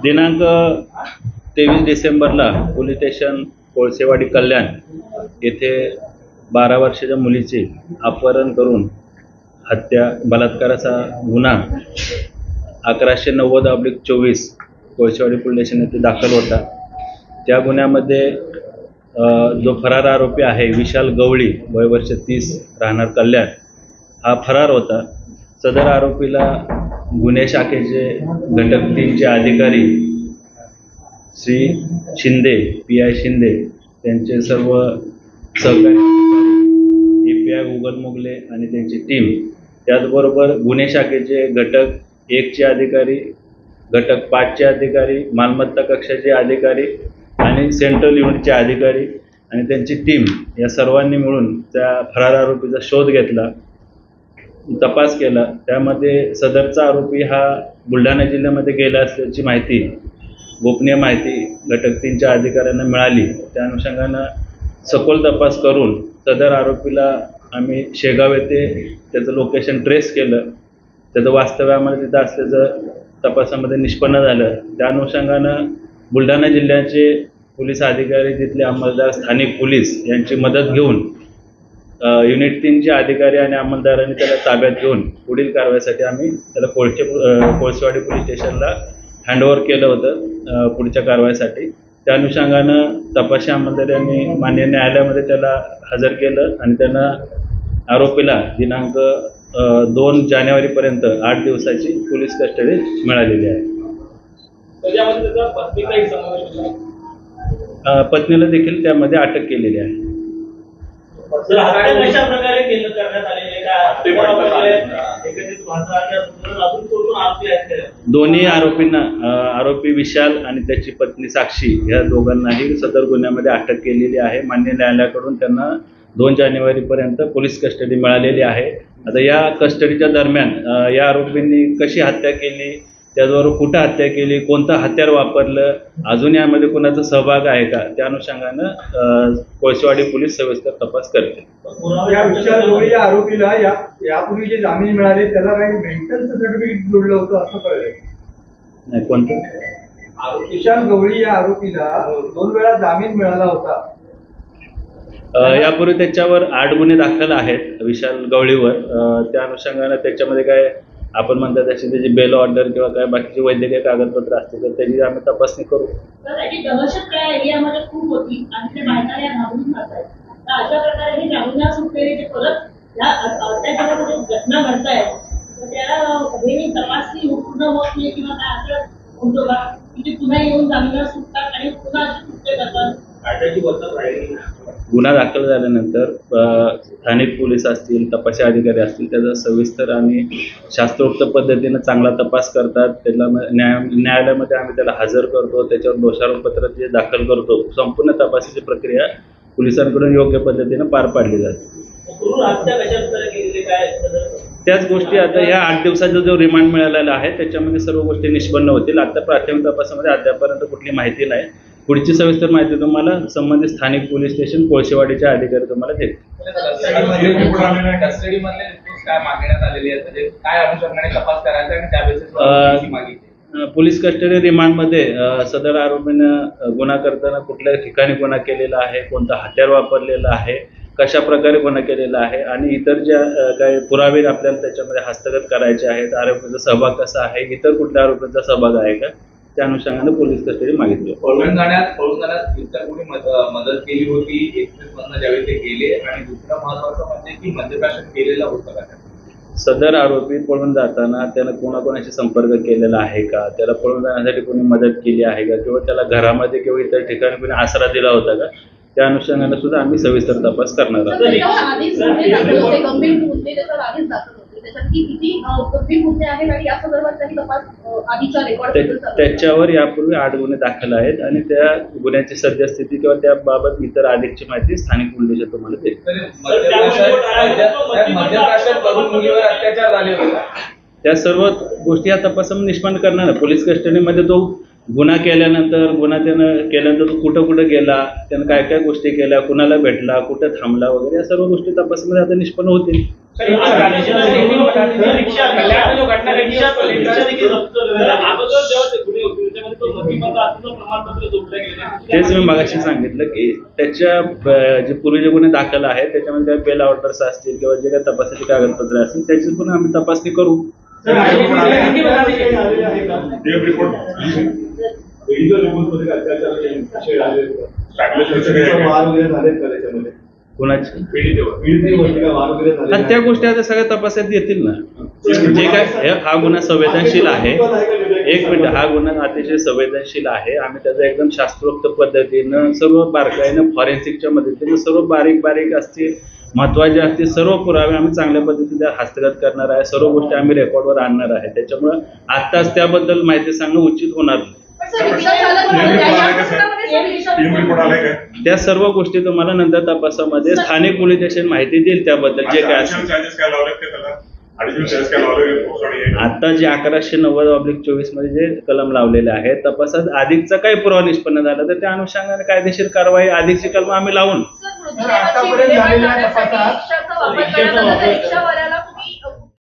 दिनांक 23 डिसेंबरला police station Kolsewadi कल्याण येथे 12 वर्षाच्या मुलीचे अपहरण करून हत्या बलात्काराचा गुन्हा 1190/24 कोळसेवाडी पोलीस स्टेशन येथे दाखल होता। त्या गुन्ह्यामध्ये जो फरार आरोपी आहे विशाल गवळी वय वर्ष 30 राहणार कल्याण हा फरार होता। सदर आरोपीला गुन्हे शाखेचे घटक 3चे अधिकारी श्री शिंदे PI शिंदे त्यांचे सर्व सहकारी API उगल मुगले आणि त्यांची टीम, त्याचबरोबर गुन्हे शाखेचे घटक 1चे अधिकारी, घटक 5चे अधिकारी, मालमत्ता कक्षाचे अधिकारी आणि सेंट्रल युनिटचे अधिकारी आणि त्यांची टीम या सर्वांनी मिळून त्या फरार आरोपीचा शोध घेतला, तपास केला। त्यामध्ये सदरचा आरोपी हा बुलढाणा जिल्ह्यामध्ये गेला असल्याची माहिती, गोपनीय माहिती घटक 3च्या अधिकाऱ्यांना मिळाली। त्या अनुषंगानं सखोल तपास करून सदर आरोपीला आम्ही शेगाव येथे त्याचं लोकेशन ट्रेस केलं। त्याचं वास्तव्य आम्हाला तिथं असल्याचं तपासामध्ये निष्पन्न झालं। त्या अनुषंगानं बुलढाणा जिल्ह्याचे पोलीस अधिकारी, तिथले अंमलदार, स्थानिक पोलीस यांची मदत घेऊन युनिट 3चे अधिकारी आणि अंमलदारांनी त्याला ताब्यात घेऊन पुढील कारवाईसाठी आम्ही त्याला कोळसेवाडी पोलीस स्टेशनला हँडओव्हर केलं होतं पुढच्या कारवाईसाठी। त्या अनुषंगानं तपासी अंमलदारांनी माननीय न्यायालयामध्ये त्याला हजर केलं आणि त्यांना आरोपीला दिनांक 2 जानेवारीपर्यंत 8 दिवसाची पोलीस कस्टडी मिळालेली आहे। पत्नीला देखील त्यामध्ये अटक केलेली आहे। दोन्ही आरोपींना, आरोपी विशाल आणि त्याची पत्नी साक्षी या दोघांनाही सदर गुन्ह्यामध्ये अटक केलेली आहे। मान्य न्यायालयाकडून त्यांना 2 जानेवारीपर्यंत पोलीस कस्टडी मिळालेली आहे। आता या कस्टडीच्या दरम्यान या आरोपींनी कशी हत्या केली, त्याचबरोबर कुठं हत्या केली, कोणतं हत्यार वापरलं, अजून यामध्ये कोणाचा सहभाग आहे का, त्या अनुषंगानं कोळसेवाडी पोलीस सविस्तर तपास करते। या विशाल गवळी या आरोपीला यापूर्वी जे जामीन मिळाले त्याला काही मेंटेनन्स सर्टिफिकेट जोडलं होतं असं कळलं नाही? कोणतं? विशाल गवळी या आरोपीला 2 वेळा जामीन मिळाला होता। यापूर्वी त्याच्यावर 8 गुन्हे दाखल आहेत विशाल गवळीवर। त्या अनुषंगानं त्याच्यामध्ये काय आपण म्हणतात तशी त्याची बेल ऑर्डर किंवा काय बाकीची वैद्यकीय कागदपत्र असतील तर त्याची आम्ही तपासणी करू। दहशत काय एरियामध्ये खूप होती आणि ते बायका या घाबरून जातात, तर अशा प्रकारे हे जामीनला सुटलेले ते परत या अत्याचारामध्ये घटना घडतायत, तर त्याला हे तपासणी पूर्ण होत नाही किंवा काय असं होतो का की ते पुन्हा येऊन जामीनला सुटतात आणि पुन्हा असे कृत्य करतात? गुन्हा दाखल झाल्यानंतर स्थानिक पोलीस असतील, तपासी अधिकारी असतील, त्याचा सविस्तर आणि शास्त्रोक्त पद्धतीनं चांगला तपास करतात। त्याला न्यायालयामध्ये आम्ही त्याला हजर करतो, त्याच्यावर दोषारोपपत्र जे दाखल करतो। संपूर्ण तपासाची प्रक्रिया पोलिसांकडून योग्य पद्धतीनं पार पाडली जाते। त्याच गोष्टी आता या 8 दिवसाचा जो रिमांड मिळालेला आहे त्याच्यामध्ये सर्व गोष्टी निष्पन्न होतील। आता प्राथमिक तपासामध्ये अद्यापर्यंत कुठली माहिती नाही। पुढची सविस्तर माहिती तुम्हाला संबंधित स्थानिक पोलीस स्टेशन कोळसेवाडीचे अधिकारी तुम्हाला देतील। पोलीस कस्टडी रिमांडमध्ये सदर आरोपीनं गुन्हा करताना कुठल्या ठिकाणी गुन्हा केलेला आहे, कोणता हत्यार वापरलेला आहे, कशा प्रकारे गुन्हा केलेला आहे आणि इतर ज्या काही पुरावे आपल्याला त्याच्यामध्ये हस्तगत करायचे आहेत, आरोपीचा सहभाग कसा आहे, इतर कुठल्या आरोपीचा सहभाग आहे का, त्या अनुषंगाने पोलीस कस्टडी मागितली। पळून जाण्यात इतर कोणी मदत केली होती एक्सप्रेस मधनं ज्यावेळी ते गेले, आणि दुसरं महत्वाचं म्हणजे की मद्यप्राशन केलेलं होतं का? सदर आरोपी पळून जाताना त्यानं कोणाकोणाशी संपर्क केलेला आहे का, त्याला पळून जाण्यासाठी कोणी मदत केली आहे का, किंवा त्याला घरामध्ये किंवा इतर ठिकाणी कोणी आसरा दिला होता का, त्या अनुषंगाने सुद्धा आम्ही सविस्तर तपास करणार आहोत। त्याच्यावर यापूर्वी 8 गुन्हे दाखल आहेत आणि त्या गुन्ह्याची सद्यस्थिती किंवा त्याबाबत इतर अधिकची माहिती स्थानिक पोलीस तुम्हाला देईल। त्या सर्व गोष्टी या तपासामध्ये निष्पन्न करणार आहे। पोलीस कस्टडीमध्ये तो गुन्हा त्यानं केल्यानंतर तो कुठं कुठं गेला, त्यानं काय काय गोष्टी केल्या, कुणाला भेटला, कुठं थांबला वगैरे या सर्व गोष्टी तपासामध्ये आता निष्पन्न होतील. तेच मी मगाशी सांगितलं की त्याच्या जे पूर्वीचे गुन्हे दाखल आहेत त्याच्यामध्ये बेल ऑर्डर्स असतील किंवा जे काही तपासाची कागदपत्र असतील त्याची पण आम्ही तपासणी करू. कुणाची त्या गोष्टी आता सगळ्या तपासात येतील ना. जे काय हा गुन्हा संवेदनशील आहे, एक मिनिट, हा गुन्हा अतिशय संवेदनशील आहे. आम्ही त्याचा एकदम शास्त्रोक्त पद्धतीनं सर्व बारकाईनं फॉरेन्सिकच्या मदतीने सर्व बारीक असतील महत्वाचे असतील सर्व पुरावे आम्ही चांगल्या पद्धतीने हस्तगत करणार आहे. सर्व गोष्टी आम्ही रेकॉर्डवर आणणार आहे. त्याच्यामुळं आत्ताच त्याबद्दल माहिती सांगणं उचित होणार नाही. त्या सर्व गोष्टी तुम्हाला नंतर तपासामध्ये स्थानिक पोलीस स्टेशन माहिती देईल त्याबद्दल जे काय असेल. आता जे 1190/24 मध्ये जे कलम लावलेले आहे तपासात अधिकचा काही पुरावा निष्पन्न झाला तर त्या अनुषंगाने कायदेशीर कारवाई अधिकची कलम आम्ही लावून आतापर्यंत झालेल्या तपासात